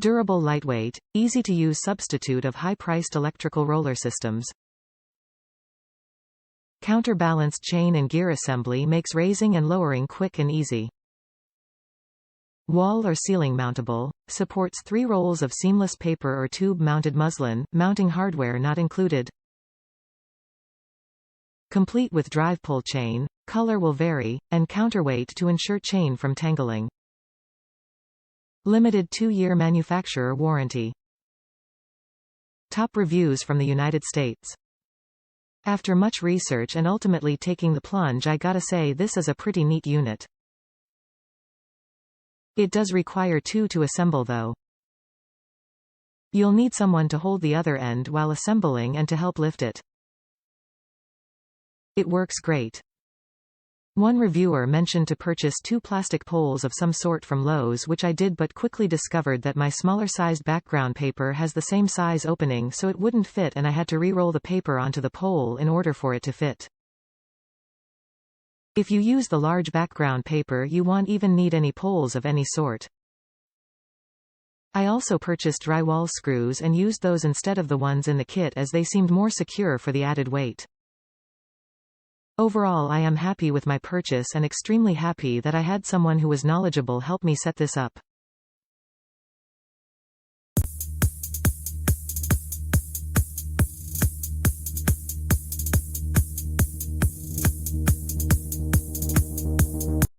Durable, lightweight, easy-to-use substitute of high-priced electrical roller systems. Counterbalanced chain and gear assembly makes raising and lowering quick and easy. Wall or ceiling mountable, supports 3 rolls of seamless paper or tube-mounted muslin, mounting hardware not included. Complete with drive pull chain, color will vary, and counterweight to ensure chain from tangling. Limited 2-year manufacturer warranty. Top reviews from the United States. After much research and ultimately taking the plunge, I gotta say this is a pretty neat unit. It does require 2 to assemble though. You'll need someone to hold the other end while assembling and to help lift it. It works great. One reviewer mentioned to purchase 2 plastic poles of some sort from Lowe's, which I did, but quickly discovered that my smaller sized background paper has the same size opening, so it wouldn't fit, and I had to re-roll the paper onto the pole in order for it to fit. If you use the large background paper, you won't even need any poles of any sort. I also purchased drywall screws and used those instead of the ones in the kit, as they seemed more secure for the added weight. Overall, I am happy with my purchase and extremely happy that I had someone who was knowledgeable help me set this up.